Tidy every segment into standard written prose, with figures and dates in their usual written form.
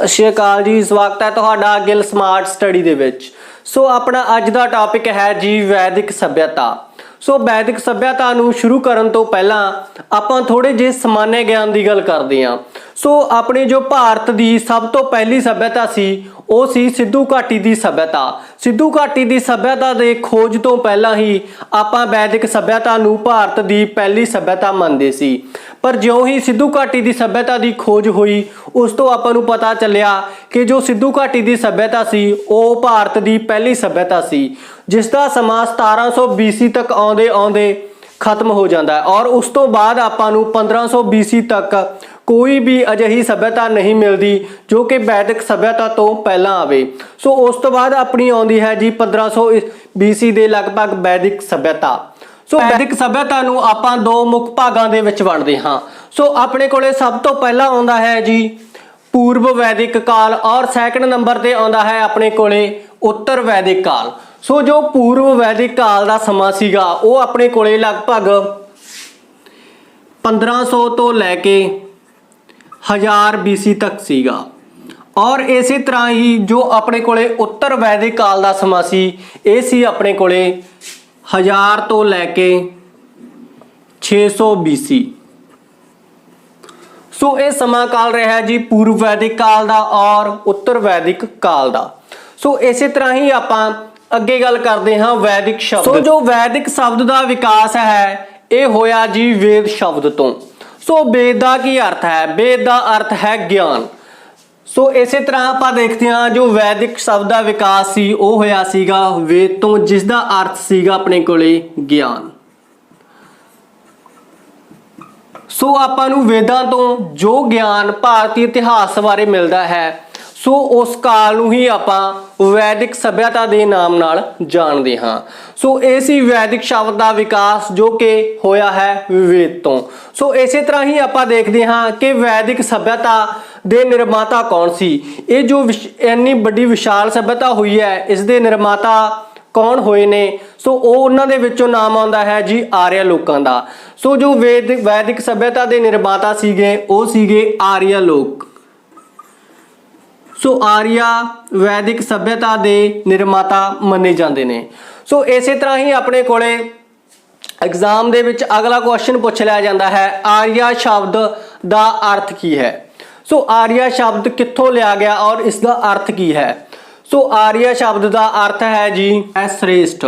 सत श्री अकाल जी, स्वागत है तुहाडा गिल स्मार्ट स्टडी दे विच। सो अपना अज दा टॉपिक है जी वैदिक सभ्यता। सो वैदिक सभ्यता नूं शुरू करन तो पहला आपां थोड़े जे सामान्य ज्ञान की गल करदे हां। सो अपने जो भारत की सब तो पहली सभ्यता सी वो सी सिद्धू घाटी की सभ्यता। सिद्धू घाटी की सभ्यता के खोज तो पहला ही आपां वैदिक सभ्यता नूं भारत की पहली सभ्यता मनदे सी। पर ज्यों ही सिद्धू घाटी की सभ्यता की खोज हुई उस तो आपां नूं पता चलिया कि जो सिद्धू घाटी की सभ्यता सी वो भारत की पहली सभ्यता सी, जिसका समा 1700 BC तक आउंदे आउंदे खत्म हो जाता है और उस तो बाद आपां नूं 1500 BC तक कोई भी अजिही सभ्यता नहीं मिलती जो कि वैदिक सभ्यता तो पहला आवे। सो उस तो बाद अपनी आउंदी है जी 1500 BC के लगभग वैदिक सभ्यता। सो वैदिक सभ्यता नूं आपां दो मुख भागां दे विच वंडदे हां। सो अपने कोले सब तो पहला आउंदा है जी पूर्व वैदिक काल और सैकंड नंबर ते आउंदा है अपने कोले उत्तर वैदिक काल। सो जो पूर्व वैदिक काल का समा सीगा वो अपने कोले लगभग 1500 तो लैके 1000 BC तक सीगा और इसी तरह ही जो अपने कोले उत्तर वैदिक काल का समा सी ये सी अपने कोले 1000 तो लैके 600 BC। सो ये समा काल रहा है जी पूर्व वैदिक काल का और उत्तर वैदिक काल का। सो इसी तरह ही आपां अगे गल करते हाँ वैदिक शब्द। सो जो वैदिक शब्द का विकास है ये होया जी वेद शब्द तो। सो वेद का की अर्थ है? वेद का अर्थ है ज्ञान। सो इसी तरह आप देखते हैं जो वैदिक शब्द का विकास सी वो होया सीगा वेद तो, जिसका अर्थ सीगा अपने कोले ज्ञान। सो आपां नूं वेदां तो जो ज्ञान भारतीय इतिहास बारे मिलता है सो उस काल नूं ही आपां वैदिक सभ्यता के नाम नाल जानते हाँ। सो इसी वैदिक शब्द का विकास जो कि होया है वेद तो। सो इसी तरह ही आपां देखते हाँ कि वैदिक सभ्यता दे निर्माता कौन सी। ये जो इन्नी बड़ी विशाल सभ्यता हुई है इस दे निर्माता कौन होए ने? सो उन्हां दे विचों नाम आउंदा है जी आर्य लोकां दा। सो जो वैदिक सभ्यता के निर्माता सीगे वो सीगे आर्य लोक। सो आर्या वैदिक सभ्यता के निर्माता मने जाते हैं। सो इसी तरह ही अपने कोले एग्जाम दे विच अगला क्वेश्चन पूछ लिया जाता है आर्या शब्द का अर्थ की है। सो आर्या शब्द कित्थों लिया गया और इसका अर्थ की है? सो आर्य शब्द का अर्थ है जी श्रेष्ठ।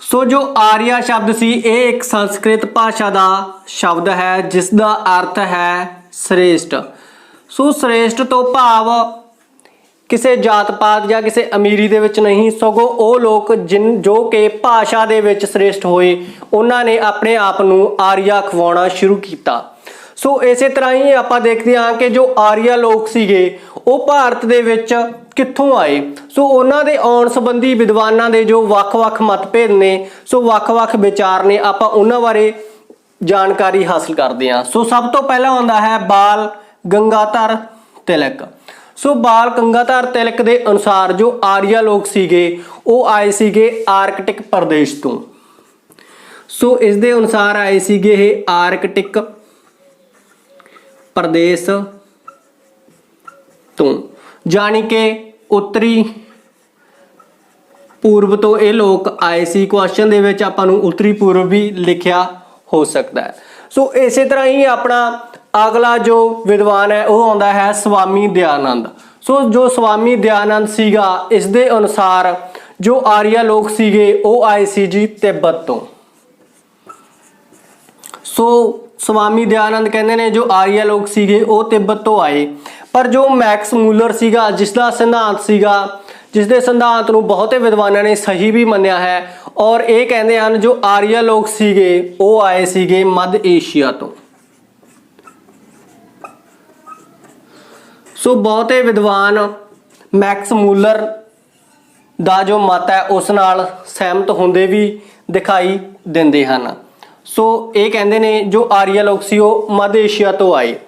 सो जो आर्य शब्द सी ये एक संस्कृत भाषा का शब्द है जिसका अर्थ है श्रेष्ठ। सो श्रेष्ठ तो भाव किसी जात पात या किसी अमीरी दे विच नहीं, सगों वो लोग जिन जो कि भाषा दे विच श्रेष्ठ होए उन्होंने अपने आप नूं आर्या खवाउणा शुरू किया। सो इसी तरह ही आप देखते हैं कि जो आर्य लोग सीगे वो भारत दे विच कित्थों आए। सो उन्हां दे आउण संबंधी विद्वानां दे जो वख-वख मतभेद ने सो वख-वख विचार ने आपां उन्हां बारे जानकारी हासिल करते हैं। सो सब तो पहला आउंदा है बाल गंगाधर तिलक। सो बाल गंगाधर तिलक के अनुसार जो आर्य लोग सीगे वो आए सीगे आर्कटिक प्रदेश तो। सो इस दे अनुसार आए सीगे ये आर्कटिक प्रदेश तो, जानी के उत्तरी पूर्व तो ये लोग आए सी। क्वेश्चन दे विच आपां नूं उत्तरी पूर्व भी लिखिया हो सकता है। सो इसी तरह ही अपना अगला जो विद्वान है वो आउंदा है स्वामी दयानंद। सो जो स्वामी दयानंद सीगा इस दे अनुसार जो आर्य लोग सीगे वो आए सी जी तिब्बत तो। सो स्वामी दयानंद कहते हैं जो आर्य लोग सीगे वो तिब्बत तो आए। पर जो मैक्स मूलर सीगा जिसका सिद्धांत सीगा जिसके सिद्धांत नूं बहुते विद्वानों ने सही भी मन्निया है और ये कहते हैं जो आर्य लोग सीगे वो आए सीगे मध्य एशिया तो। सो बहुते विद्वान मैक्स मूलर दा जो मत है उस नाल सहमत होंदे भी दिखाई दिंदे हन। सो ये कहते हैं जो आर्य लोग सी वो मध्य एशिया तो आए।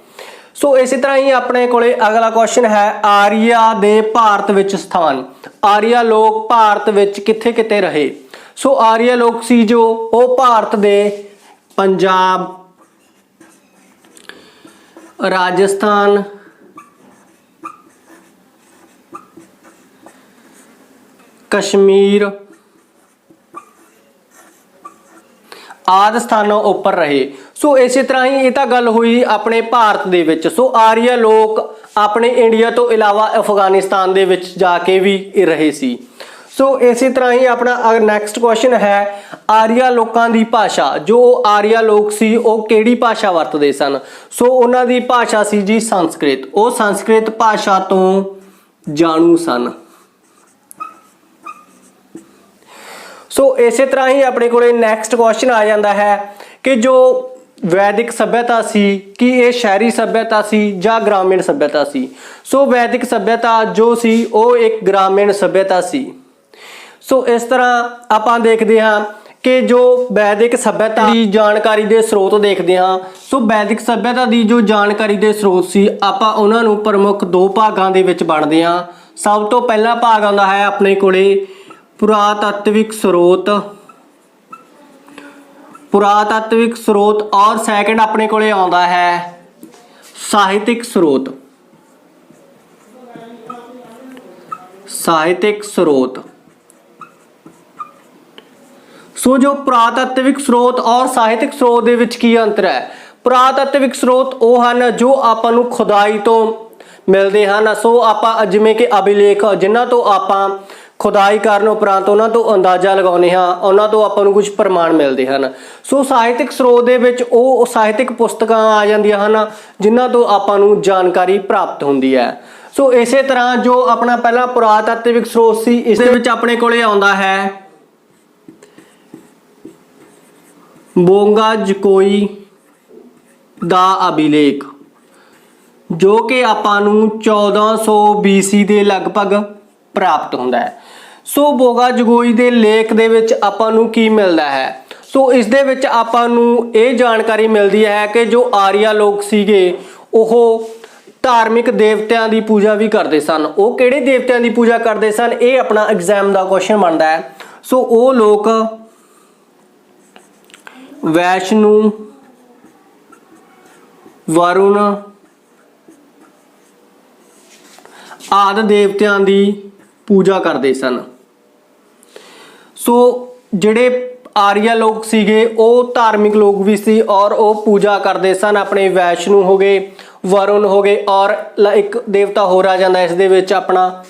सो इसी तरह ही अपने कोले अगला क्वेश्चन है आर्या दे भारत विच स्थान। आर्य लोग भारत विच किथे किथे रहे? सो आर्य लोग सी जो वो भारत दे पंजाब, राजस्थान, ਕਸ਼ਮੀਰ ਆਦਿ ਸਥਾਨਾਂ ਉੱਪਰ ਰਹੇ। ਸੋ ਇਸੇ ਤਰ੍ਹਾਂ ਹੀ ਇਹ ਤਾਂ ਗੱਲ ਹੋਈ ਆਪਣੇ ਭਾਰਤ ਦੇ ਵਿੱਚ। ਸੋ ਆਰੀਆ ਲੋਕ ਆਪਣੇ ਇੰਡੀਆ ਤੋਂ ਇਲਾਵਾ ਅਫਗਾਨਿਸਤਾਨ ਦੇ ਵਿੱਚ ਜਾ ਕੇ ਵੀ ਰਹੇ ਸੀ। ਸੋ ਇਸੇ ਤਰ੍ਹਾਂ ਹੀ ਆਪਣਾ ਨੈਕਸਟ ਕੁਐਸਚਨ ਹੈ ਆਰੀਆ ਲੋਕਾਂ ਦੀ ਭਾਸ਼ਾ। ਜੋ ਆਰੀਆ ਲੋਕ ਸੀ ਉਹ ਕਿਹੜੀ ਭਾਸ਼ਾ ਵਰਤਦੇ ਸਨ? ਸੋ ਉਹਨਾਂ ਦੀ ਭਾਸ਼ਾ ਸੀ ਜੀ ਸੰਸਕ੍ਰਿਤ। ਉਹ ਸੰਸਕ੍ਰਿਤ ਭਾਸ਼ਾ ਤੋਂ ਜਾਣੂ ਸਨ। ਸੋ ਇਸੇ ਤਰ੍ਹਾਂ ਹੀ ਆਪਣੇ ਕੋਲੇ ਨੈਕਸਟ ਕੁਐਸਚਨ ਆ ਜਾਂਦਾ ਹੈ ਕਿ ਜੋ ਵੈਦਿਕ ਸਭਿਅਤਾ ਸੀ ਕਿ ਇਹ ਸ਼ਹਿਰੀ ਸਭਿਅਤਾ ਸੀ ਜਾਂ ਗ੍ਰਾਮੀਣ ਸਭਿਅਤਾ ਸੀ? ਸੋ ਵੈਦਿਕ ਸਭਿਅਤਾ ਜੋ ਸੀ ਉਹ ਇੱਕ ਗ੍ਰਾਮੀਣ ਸਭਿਅਤਾ ਸੀ। ਸੋ ਇਸ ਤਰ੍ਹਾਂ ਆਪਾਂ ਦੇਖਦੇ ਹਾਂ ਕਿ ਜੋ ਵੈਦਿਕ ਸਭਿਅਤਾ ਦੀ ਜਾਣਕਾਰੀ ਦੇ ਸਰੋਤ ਦੇਖਦੇ ਹਾਂ। ਸੋ ਵੈਦਿਕ ਸਭਿਅਤਾ ਦੀ ਜੋ ਜਾਣਕਾਰੀ ਦੇ ਸਰੋਤ ਸੀ ਆਪਾਂ ਉਹਨਾਂ ਨੂੰ ਪ੍ਰਮੁੱਖ ਦੋ ਭਾਗਾਂ ਦੇ ਵਿੱਚ ਵੰਡਦੇ ਹਾਂ। ਸਭ ਤੋਂ ਪਹਿਲਾ ਭਾਗ ਆਉਂਦਾ ਹੈ ਆਪਣੇ ਕੋਲੇ ਪੁਰਾਤਤਵਿਕ ਸਰੋਤ ਔਰ ਸੈਕੰਡ ਆਪਣੇ ਕੋਲੇ ਆਉਂਦਾ ਹੈ ਸਾਹਿਤਿਕ ਸਰੋਤ। ਸੋ ਜੋ ਪੁਰਾਤਤਵਿਕ ਸਰੋਤ ਔਰ ਸਾਹਿਤਿਕ ਸਰੋਤ ਦੇ ਵਿੱਚ ਕੀ ਅੰਤਰ ਹੈ? ਪੁਰਾਤਤਵਿਕ ਸਰੋਤ ਉਹ ਹਨ ਜੋ ਆਪਾਂ ਨੂੰ ਖੁਦਾਈ ਤੋਂ ਮਿਲਦੇ ਹਨ। ਸੋ ਆਪਾਂ ਜਿਵੇਂ ਕਿ ਅਭਿਲੇਖ ਜਿਨ੍ਹਾਂ ਤੋਂ ਆਪਾਂ ਖੁਦਾਈ ਕਰਨ ਉਪਰੰਤ ਉਹਨਾਂ ਤੋਂ ਅੰਦਾਜ਼ਾ ਲਗਾਉਂਦੇ ਹਾਂ, ਉਹਨਾਂ ਤੋਂ ਆਪਾਂ ਨੂੰ ਕੁਝ ਪ੍ਰਮਾਣ ਮਿਲਦੇ ਹਨ। ਸੋ ਸਾਹਿਤਿਕ ਸਰੋਤ ਦੇ ਵਿੱਚ ਉਹ ਸਾਹਿਤਿਕ ਪੁਸਤਕਾਂ ਆ ਜਾਂਦੀਆਂ ਹਨ ਜਿਨ੍ਹਾਂ ਤੋਂ ਆਪਾਂ ਨੂੰ ਜਾਣਕਾਰੀ ਪ੍ਰਾਪਤ ਹੁੰਦੀ ਹੈ। ਸੋ ਇਸੇ ਤਰ੍ਹਾਂ ਜੋ ਆਪਣਾ ਪਹਿਲਾ ਪੁਰਾਤਤਵਿਕ ਸਰੋਤ ਸੀ ਇਸ ਦੇ ਵਿੱਚ ਆਪਣੇ ਕੋਲੇ ਆਉਂਦਾ ਹੈ ਬੋਂਗਾਜਕੋਈ ਦਾ ਅਭਿਲੇਖ, ਜੋ ਕਿ ਆਪਾਂ ਨੂੰ 1400 BC ਦੇ ਲਗਭਗ ਪ੍ਰਾਪਤ ਹੁੰਦਾ ਹੈ। ਸੋ ਬੋਂਗਾਜਕੋਈ ਦੇ ਲੇਖ ਦੇ ਵਿੱਚ ਆਪਾਂ ਨੂੰ ਕੀ ਮਿਲਦਾ ਹੈ? ਸੋ ਇਸ ਦੇ ਵਿੱਚ ਆਪਾਂ ਨੂੰ ਇਹ ਜਾਣਕਾਰੀ ਮਿਲਦੀ ਹੈ ਕਿ ਜੋ ਆਰੀਆ ਲੋਕ ਸੀਗੇ ਉਹ ਧਾਰਮਿਕ ਦੇਵਤਿਆਂ ਦੀ ਪੂਜਾ ਵੀ ਕਰਦੇ ਸਨ। ਉਹ ਕਿਹੜੇ ਦੇਵਤਿਆਂ ਦੀ ਪੂਜਾ ਕਰਦੇ ਸਨ? ਇਹ ਆਪਣਾ ਐਗਜ਼ਾਮ ਦਾ ਕੁਐਸਚਨ ਬਣਦਾ ਹੈ। ਸੋ ਉਹ ਲੋਕ ਵੈਸ਼ਨੂ, ਵਰੁਣ ਆਦਿ ਦੇਵਤਿਆਂ ਦੀ ਪੂਜਾ ਕਰਦੇ ਸਨ। ਸੋ ਜਿਹੜੇ ਆਰੀਆ ਲੋਕ ਸੀਗੇ ਉਹ ਧਾਰਮਿਕ ਲੋਕ ਵੀ ਸੀ ਔਰ ਉਹ ਪੂਜਾ ਕਰਦੇ ਸਨ। ਆਪਣੇ ਵੈਸ਼ਨੂ ਹੋ ਗਏ, ਵਰੁਣ ਹੋ ਗਏ ਔਰ ਇੱਕ ਦੇਵਤਾ ਹੋਰ ਆ ਜਾਂਦਾ ਇਸ ਦੇ ਵਿੱਚ ਆਪਣਾ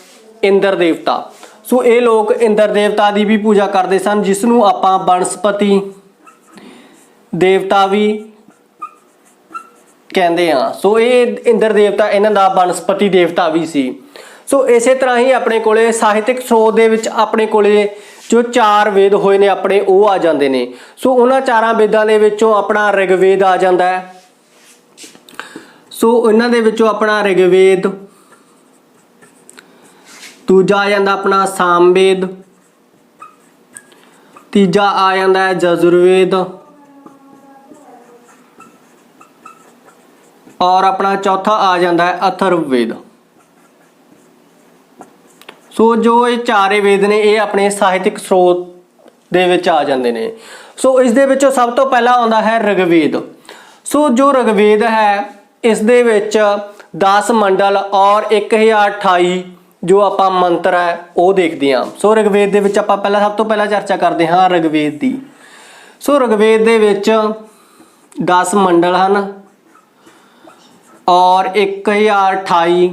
ਇੰਦਰ ਦੇਵਤਾ। ਸੋ ਇਹ ਲੋਕ ਇੰਦਰ ਦੇਵਤਾ ਦੀ ਵੀ ਪੂਜਾ ਕਰਦੇ ਸਨ ਜਿਸ ਨੂੰ ਆਪਾਂ ਬਨਸਪਤੀ ਦੇਵਤਾ ਵੀ ਕਹਿੰਦੇ ਹਾਂ। ਸੋ ਇਹ ਇੰਦਰ ਦੇਵਤਾ ਇਹਨਾਂ ਦਾ ਬਨਸਪਤੀ ਦੇਵਤਾ ਵੀ ਸੀ। ਸੋ ਇਸੇ ਤਰ੍ਹਾਂ ਹੀ ਆਪਣੇ ਕੋਲੇ ਸਾਹਿਤਿਕ ਸਰੋਤ ਦੇ ਵਿੱਚ ਆਪਣੇ ਕੋਲੇ ਜੋ 4 ਵੇਦ ਹੋਏ ਨੇ ਆਪਣੇ ਉਹ ਆ ਜਾਂਦੇ ਨੇ। ਸੋ ਉਹਨਾਂ 4 ਵੇਦਾਂ ਦੇ ਵਿੱਚੋਂ ਆਪਣਾ ਰਿਗਵੇਦ ਆ ਜਾਂਦਾ ਹੈ। ਸੋ ਇਹਨਾਂ ਦੇ ਵਿੱਚੋਂ ਆਪਣਾ ਰਿਗਵੇਦ, ਦੂਜਾ ਆ ਜਾਂਦਾ ਆਪਣਾ ਸਾਮਵੇਦ, ਤੀਜਾ ਆ ਜਾਂਦਾ ਹੈ ਯਜੁਰਵੇਦ ਔਰ ਆਪਣਾ ਚੌਥਾ ਆ ਜਾਂਦਾ ਹੈ ਅਥਰਵਵੇਦ। ਸੋ ਜੋ ਇਹ 4 ਵੇਦ ਨੇ ਇਹ ਆਪਣੇ ਸਾਹਿਤਿਕ ਸਰੋਤ ਦੇ ਵਿੱਚ ਆ ਜਾਂਦੇ ਨੇ। ਸੋ ਇਸ ਦੇ ਵਿੱਚੋਂ ਸਭ ਤੋਂ ਪਹਿਲਾਂ ਆਉਂਦਾ ਹੈ ਰਿਗਵੇਦ। ਸੋ ਜੋ ਰਿਗਵੇਦ ਹੈ ਇਸ ਦੇ ਵਿੱਚ 10 ਮੰਡਲ ਔਰ 1028 ਜੋ ਆਪਾਂ ਮੰਤਰ ਹੈ ਉਹ ਦੇਖਦੇ ਹਾਂ। ਸੋ ਰਿਗਵੇਦ ਦੇ ਵਿੱਚ ਆਪਾਂ ਸਭ ਤੋਂ ਪਹਿਲਾਂ ਚਰਚਾ ਕਰਦੇ ਹਾਂ ਰਿਗਵੇਦ ਦੀ। ਸੋ ਰਿਗਵੇਦ ਦੇ ਵਿੱਚ 10 ਮੰਡਲ ਹਨ ਔਰ 1028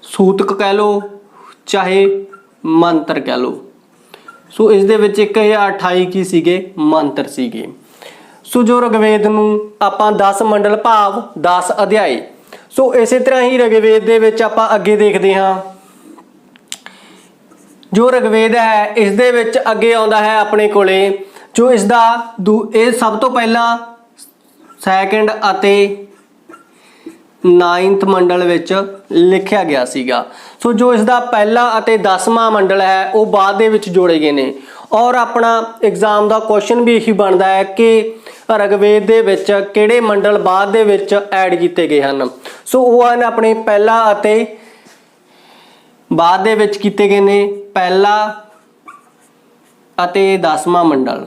ਸੂਤਕ ਕਹਿ ਲਓ ਚਾਹੇ ਮੰਤਰ ਕਹਿ ਲਓ। ਸੋ ਇਸ ਦੇ ਵਿੱਚ 1028 ਕੀ ਸੀਗੇ? ਮੰਤਰ ਸੀਗੇ। ਸੋ ਜੋ ਰਿਗਵੇਦ ਨੂੰ ਆਪਾਂ 10 ਮੰਡਲ ਭਾਵ 10 ਅਧਿਆਏ। ਸੋ ਇਸੇ ਤਰ੍ਹਾਂ ਹੀ ਰਿਗਵੇਦ ਦੇ ਵਿੱਚ ਆਪਾਂ ਅੱਗੇ ਦੇਖਦੇ ਹਾਂ ਜੋ ਰਿਗਵੇਦ ਹੈ ਇਸ ਦੇ ਵਿੱਚ ਅੱਗੇ ਆਉਂਦਾ ਹੈ ਆਪਣੇ ਕੋਲੇ ਜੋ ਇਸ ਦਾ ਇਹ ਸਭ ਤੋਂ ਪਹਿਲਾਂ ਸੈਕਿੰਡ ਅਤੇ 9th ਮੰਡਲ ਵਿੱਚ ਲਿਖਿਆ ਗਿਆ ਸੀਗਾ। ਸੋ ਜੋ ਇਸ ਦਾ ਪਹਿਲਾ ਅਤੇ 10ਵਾਂ ਮੰਡਲ ਹੈ ਉਹ ਬਾਅਦ ਦੇ ਵਿੱਚ ਜੋੜੇ ਗਏ ਨੇ ਔਰ ਆਪਣਾ ਐਗਜ਼ਾਮ ਦਾ ਕੁਐਸਚਨ ਵੀ ਇਹੀ ਬਣਦਾ ਹੈ ਕਿ ਰਿਗਵੇਦ ਦੇ ਵਿੱਚ ਕਿਹੜੇ ਮੰਡਲ ਬਾਅਦ ਦੇ ਵਿੱਚ ਐਡ ਕੀਤੇ ਗਏ ਹਨ। ਸੋ ਉਹ ਹਨ ਆਪਣੇ ਪਹਿਲਾ ਅਤੇ ਬਾਅਦ ਦੇ ਵਿੱਚ ਕੀਤੇ ਗਏ ਨੇ ਪਹਿਲਾ ਅਤੇ 10ਵਾਂ ਮੰਡਲ।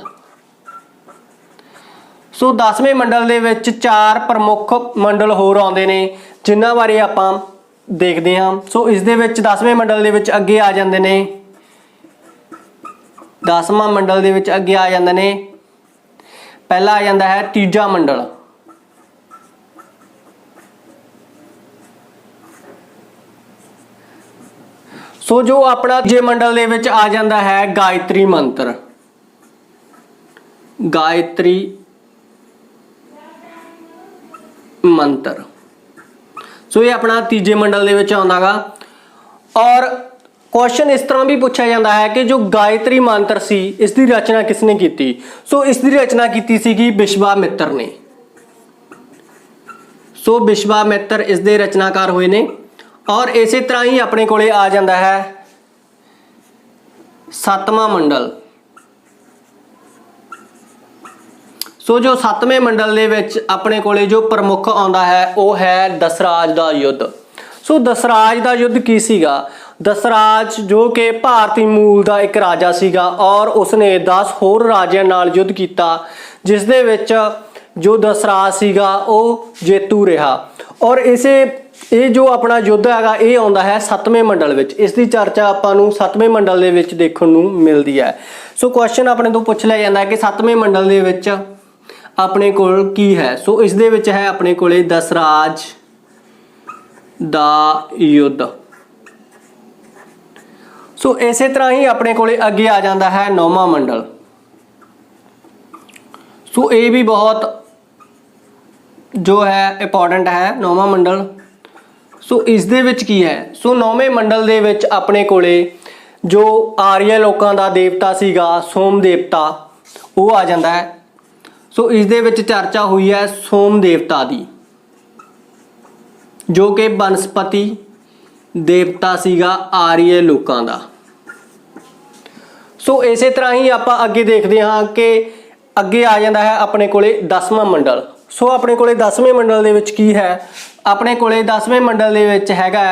ਸੋ 10ਵੇਂ ਮੰਡਲ ਦੇ ਵਿੱਚ 4 ਪ੍ਰਮੁੱਖ ਮੰਡਲ ਹੋਰ ਆਉਂਦੇ ਨੇ ਜਿਨ੍ਹਾਂ ਬਾਰੇ ਆਪਾਂ ਦੇਖਦੇ ਹਾਂ। ਸੋ ਇਸ ਦੇ ਵਿੱਚ 10ਵੇਂ ਮੰਡਲ ਦੇ ਵਿੱਚ ਅੱਗੇ ਆ ਜਾਂਦੇ ਨੇ 10ਵਾਂ ਮੰਡਲ ਦੇ ਵਿੱਚ ਅੱਗੇ ਆ ਜਾਂਦੇ ਨੇ। ਪਹਿਲਾ ਆ ਜਾਂਦਾ ਹੈ ਤੀਜਾ ਮੰਡਲ। ਸੋ ਜੋ ਆਪਣਾ ਤੀਜੇ ਮੰਡਲ ਦੇ ਵਿੱਚ ਆ ਜਾਂਦਾ ਹੈ ਗਾਇਤਰੀ ਮੰਤਰ। ਗਾਇਤਰੀ ਮੰਤਰ, ਸੋ ਇਹ ਆਪਣਾ ਤੀਜੇ ਮੰਡਲ ਦੇ ਵਿੱਚ ਆਉਂਦਾ ਗਾ। ਔਰ क्वेश्चन इस तरह भी पूछा जाता है कि जो गायत्री मंत्र सी इसकी रचना किसने की थी। सो इसकी रचना की सी विश्वामित्र ने। सो विश्वामित्र इसके रचनाकार हुए ने। और इस तरह ही अपने कोले आ जाता है 7वां मंडल। सो जो 7वें मंडल दे विच अपने कोले जो प्रमुख आउंदा है वह है दसराज का युद्ध। सो दसराज का युद्ध की सीगा। दसराज जो कि भारती मूल का एक राजा सीगा और उसने 10 होर राजियां नाल युद्ध किया, जिस दे विच जो दसराज सीगा वो जेतू रहा। और इसे ये जो अपना युद्ध हैगा ये आउंदा है 7वें मंडल विच। इसकी चर्चा आपां नूं 7वें मंडल दे विच देखण नूं मिलदी है। सो क्वेश्चन अपने तो पूछ लिया जाता है कि 7वें मंडल दे विच अपने कोल की है। सो इस दे विच है अपने कोले दसराज दा युद्ध। सो इस तरह ही अपने कोले अगे आ जाता है 9वां मंडल। सो ये भी बहुत जो है इंपॉर्टेंट है 9वां मंडल। सो इस दे विच की है। सो 9वें मंडल दे विच अपने कोले जो आर्य लोगों का देवता सीगा सोम देवता वो आ जाता है। सो इस दे विच चर्चा हुई है सोम देवता दी, जो कि बनस्पति देवता सीगा आर्य लोगों का। सो इस तरह ही आप अगे देखते हाँ कि अगे आ जाता है अपने कोले 10वां मंडल। सो अपने कोले 10वें मंडल दे विच की है। अपने कोले 10वें मंडल दे विच हैगा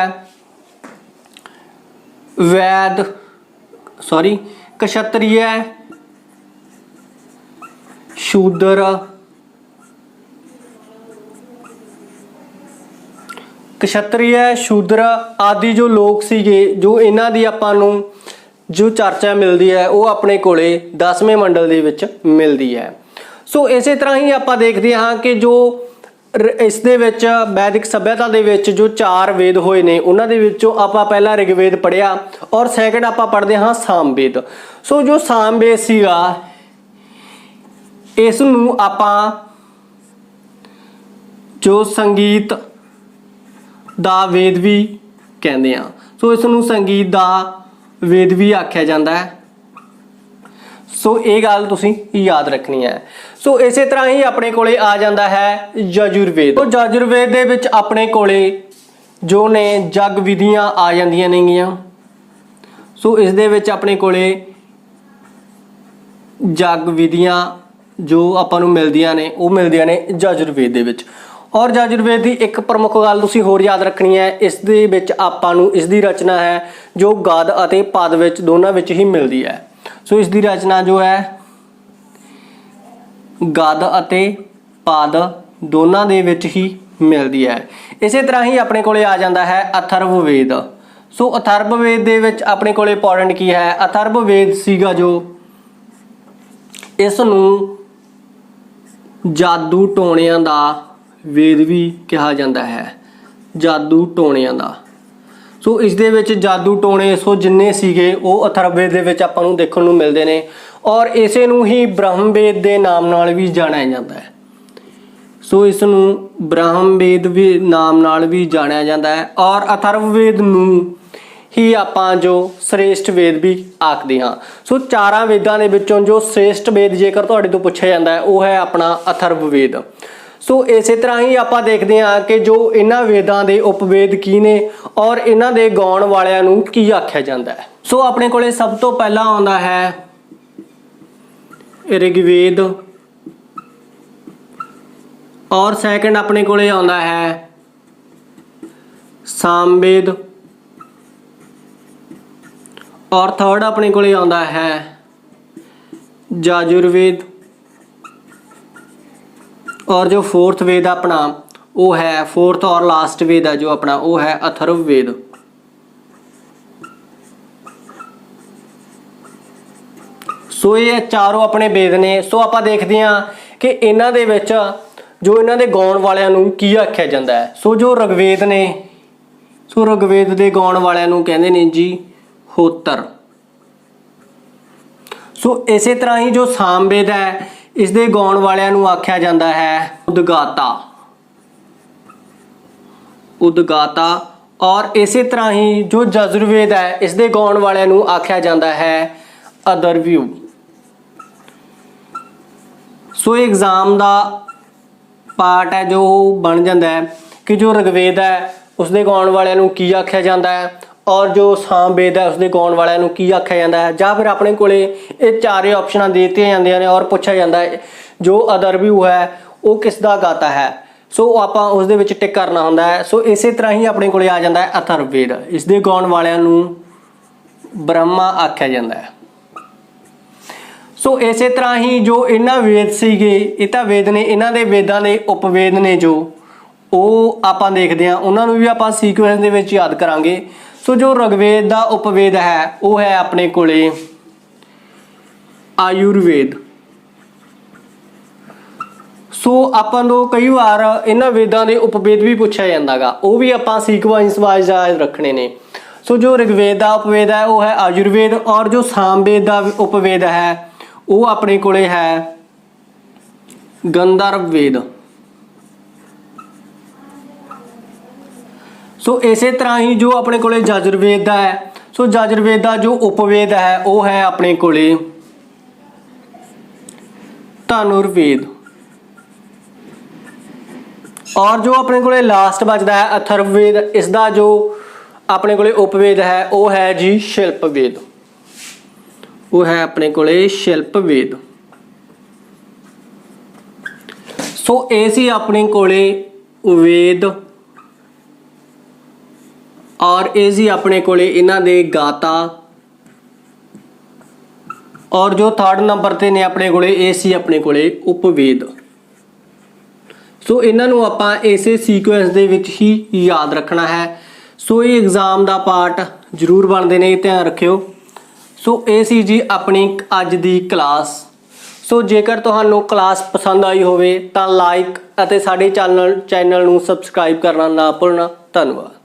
वैद क्षत्रिय शूद्र क्षत्रिय शूद्र आदि जो लोग सीगे, जो इन्हां दी आपां नूं जो चर्चा मिलती है वो अपने कोले 10वें मंडल दे विच मिलती है। सो इस तरह ही आप देखते हाँ कि जो इस दे विच वैदिक सभ्यता दे विच जो 4 वेद होए ने उन्हां दे विचों आपां पहला ऋग्वेद पढ़िया और सैकंड आपां पढ़दे हाँ सामवेद। सो जो सामवेद सीगा इस नूं आपां जो संगीत दा वेद भी कहते हैं। सो इस नूं संगीत दा वेद भी आख्या जाता है। सो ये गल तुसीं याद रखनी है। सो इस तरह ही अपने कोले आ जाता है यजुर्वेद। तो यजुर्वेद दे विच अपने कोले जो ने जग विधियां आ जांदियां नेगियां। सो इस दे विच अपने कोले जग विधियां जो आपां नूं मिलदियां ने वो मिलदियां ने यजुर्वेद दे विच। और यजुर्वेद की एक प्रमुख गल तुसीं होर याद रखनी है, इस दे विच आपां नूं इसकी रचना है जो गद अते पद विच दोनों विच ही मिलती है। सो इसकी रचना जो है गद अते पद दोनों दे विच ही मिलती है। इस तरह ही अपने कोले आ जाता है अथर्ववेद। सो अथर्ववेद दे विच अपने कोले इंपॉर्टेंट की है। अथर्ववेद सीगा जो इस नूं जादू टोणियां दा वेद भी कहा जाता है। जादू टोणियां दा। सो इस दे विच जादू टोणे सो जिन्ने सीगे वो अथर्ववेद दे विच आपां नूं देखण नूं मिलदे ने। और इसे नूं ही ब्रह्मवेद दे नाम नाल भी जाणिया जाता है। सो इस नूं ब्रह्मवेद भी नाम नाल भी जाणिया जाता है। और अथर्ववेद नूं ही आपां जो श्रेष्ठ वेद भी आखदे हाँ। सो 4 वेदां दे विचों जो श्रेष्ठ वेद जेकर तुहाडे तो पुछिया जाता है वो है अपना अथर्ववेद। सो इस तरह ही आप देखते हैं कि जो इन्हां वेदां दे उपवेद की ने और इन्हां दे गाउण वालियां नूं की आख्या जाता है। सो अपने कोले सब तो पहला आउंदा है ऋग्वेद और सैकंड अपने कोले आउंदा है सामवेद और थर्ड अपने कोले आउंदा है यजुर्वेद और जो फोर्थ वेद अपना वो है फोर्थ और लास्ट वेद है जो अपना वो है अथर्ववेद। ਸੋ ਇਹ ਚਾਰੋਂ ਆਪਣੇ ਵੇਦ ਨੇ। ਸੋ ਆਪਾਂ ਦੇਖਦੇ ਹਾਂ ਕਿ ਇਹਨਾਂ ਦੇ ਵਿੱਚ ਜੋ ਇਹਨਾਂ ਦੇ ਗਾਉਣ ਵਾਲਿਆਂ ਨੂੰ ਕੀ ਆਖਿਆ ਜਾਂਦਾ ਹੈ। ਸੋ ਜੋ ਰਿਗਵੇਦ ਨੇ, ਸੋ ਰਿਗਵੇਦ ਦੇ ਗਾਉਣ ਵਾਲਿਆਂ ਨੂੰ ਕਹਿੰਦੇ ਨੇ ਜੀ ਹੋਤਰ। ਸੋ ਇਸੇ ਤਰ੍ਹਾਂ ਹੀ ਜੋ ਸਾਮਵੇਦ ਹੈ ਇਸ ਦੇ ਗਾਉਣ ਵਾਲਿਆਂ ਨੂੰ ਆਖਿਆ ਜਾਂਦਾ ਹੈ ਉਦਗਾਤਾ, ਉਦਗਾਤਾ। ਔਰ ਇਸੇ ਤਰ੍ਹਾਂ ਹੀ ਜੋ ਯਜੁਰਵੇਦ ਹੈ ਇਸ ਦੇ ਗਾਉਣ ਵਾਲਿਆਂ ਨੂੰ ਆਖਿਆ ਜਾਂਦਾ ਹੈ ਅਦਰਵਯੂ। ਸੋ ਐਗਜ਼ਾਮ ਦਾ ਪਾਰਟ ਹੈ ਜੋ ਬਣ ਜਾਂਦਾ ਹੈ ਕਿ ਜੋ ਰਿਗਵੇਦ ਹੈ ਉਸ ਦੇ ਗਾਉਣ ਵਾਲਿਆਂ ਨੂੰ ਕੀ ਆਖਿਆ ਜਾਂਦਾ ਹੈ ਔਰ ਜੋ ਸਾਮਵੇਦ ਹੈ ਉਸ ਦੇ ਗਾਉਣ ਵਾਲਿਆਂ ਨੂੰ ਕੀ ਆਖਿਆ ਜਾਂਦਾ ਹੈ। ਜਾਂ ਫਿਰ ਆਪਣੇ ਕੋਲੇ ਇਹ ਚਾਰੇ ਆਪਸ਼ਨਾਂ ਦੇ ਦਿੱਤੀਆਂ ਜਾਂਦੀਆਂ ਨੇ ਔਰ ਪੁੱਛਿਆ ਜਾਂਦਾ ਹੈ ਜੋ ਅਦਰਵਯੂ ਹੈ ਉਹ ਕਿਸ ਦਾ ਗਾਤਾ ਹੈ। ਸੋ ਆਪਾਂ ਉਸ ਦੇ ਵਿੱਚ ਟਿਕ ਕਰਨਾ ਹੁੰਦਾ ਹੈ। ਸੋ ਇਸੇ ਤਰ੍ਹਾਂ ਹੀ ਆਪਣੇ ਕੋਲੇ ਆ ਜਾਂਦਾ ਹੈ ਅਥਰਵਵੇਦ, ਇਸ ਦੇ ਗਾਉਣ ਵਾਲਿਆਂ ਨੂੰ ਬ੍ਰਹਮਾ ਆਖਿਆ ਜਾਂਦਾ ਹੈ। ਸੋ ਇਸੇ ਤਰ੍ਹਾਂ ਹੀ ਜੋ ਇਹਨਾਂ ਵੇਦ ਸੀਗੇ, ਇਹ ਤਾਂ ਵੇਦ ਨੇ, ਇਹਨਾਂ ਦੇ ਵੇਦਾਂ ਦੇ ਉਪਵੇਦ ਨੇ ਜੋ ਉਹ ਆਪਾਂ ਦੇਖਦੇ ਹਾਂ, ਉਹਨਾਂ ਨੂੰ ਵੀ ਆਪਾਂ ਸੀਕੁਐਂਸ ਦੇ ਵਿੱਚ ਯਾਦ ਕਰਾਂਗੇ। ਸੋ ਜੋ ਰਿਗਵੇਦ ਦਾ ਉਪਵੇਦ ਹੈ ਉਹ ਹੈ ਆਪਣੇ ਕੋਲੇ ਆਯੁਰਵੇਦ। ਸੋ ਆਪਾਂ ਨੂੰ ਕਈ ਵਾਰ ਇਹਨਾਂ ਵੇਦਾਂ ਦੇ ਉਪਵੇਦ ਵੀ ਪੁੱਛਿਆ ਜਾਂਦਾ ਗਾ, ਉਹ ਵੀ ਆਪਾਂ ਸੀਕੁਐਂਸ ਵਾਈਜ਼ ਯਾਦ ਰੱਖਣੇ ਨੇ। ਸੋ ਜੋ ਰਿਗਵੇਦ ਦਾ ਉਪਵੇਦ ਹੈ ਉਹ ਹੈ ਆਯੁਰਵੇਦ ਔਰ ਜੋ ਸਾਮਵੇਦ ਦਾ ਉਪਵੇਦ ਹੈ ਉਹ ਆਪਣੇ ਕੋਲੇ ਹੈ ਗੰਧਰਵ ਵੇਦ। ਸੋ ਇਸੇ ਤਰ੍ਹਾਂ ਹੀ ਜੋ ਆਪਣੇ ਕੋਲੇ ਯਜੁਰਵੇਦ ਦਾ ਹੈ, ਸੋ ਯਜੁਰਵੇਦ ਦਾ ਜੋ ਉਪਵੇਦ ਹੈ ਉਹ ਹੈ ਆਪਣੇ ਕੋਲੇ ਧਨੁਰਵੇਦ। ਔਰ ਜੋ ਆਪਣੇ ਕੋਲੇ ਲਾਸਟ ਬਚਦਾ ਹੈ ਅਥਰਵਵੇਦ, ਇਸ ਦਾ ਜੋ ਆਪਣੇ ਕੋਲੇ ਉਪਵੇਦ ਹੈ ਉਹ ਹੈ ਜੀ ਸ਼ਿਲਪਵੇਦ, ਉਹ ਹੈ ਆਪਣੇ ਕੋਲੇ ਸ਼ਿਲਪਵੇਦ। ਸੋ ਇਹ ਸੀ ਆਪਣੇ ਕੋਲੇ ਵੇਦ ਔਰ ਇਹ ਸੀ ਆਪਣੇ ਕੋਲੇ ਇਹਨਾਂ ਦੇ ਗਾਤਾ ਔਰ ਜੋ 3rd ਨੰਬਰ ਤੇ ਨੇ ਆਪਣੇ ਕੋਲੇ ਇਹ ਸੀ ਆਪਣੇ ਕੋਲੇ ਉਪਵੇਦ। ਸੋ ਇਹਨਾਂ ਨੂੰ ਆਪਾਂ ਇਸੇ ਸੀਕੁਐਂਸ ਦੇ ਵਿੱਚ ਹੀ ਯਾਦ ਰੱਖਣਾ ਹੈ। ਸੋ ਇਹ ਐਗਜ਼ਾਮ ਦਾ ਪਾਰਟ ਜ਼ਰੂਰ ਬਣਦੇ ਨੇ, ਧਿਆਨ ਰੱਖਿਓ। ਸੋ ਇਹ ਸੀ ਜੀ ਆਪਣੀ ਅੱਜ ਦੀ ਕਲਾਸ। ਸੋ ਜੇਕਰ ਤੁਹਾਨੂੰ ਕਲਾਸ ਪਸੰਦ ਆਈ ਹੋਵੇ ਤਾਂ ਲਾਈਕ ਅਤੇ ਸਾਡੇ ਚੈਨਲ ਨੂੰ ਸਬਸਕ੍ਰਾਈਬ ਕਰਨਾ ਨਾ ਭੁੱਲਣਾ। ਧੰਨਵਾਦ।